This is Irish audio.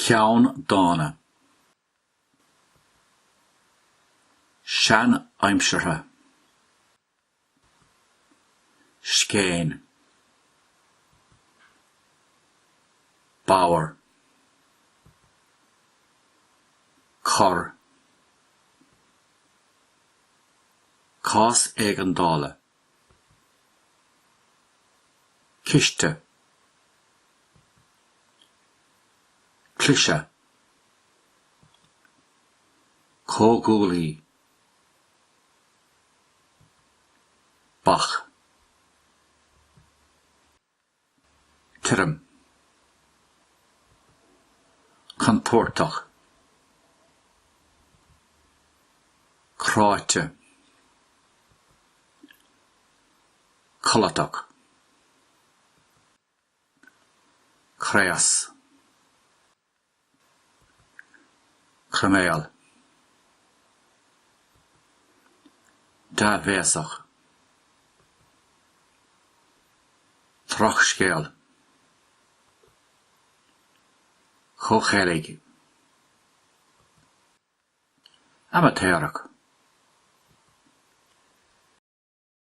Cheann dána. Sean aimsirtha. Scéin. Bauer. Cor. Cás ag an dála. Ciste. Clise. Cógúlaí. Bach. Tirim. Contortach. Cráite. Colatach. Creas. Creméal. Da Bhésach. Trachscéal. Chochéalaigh. Amateurach.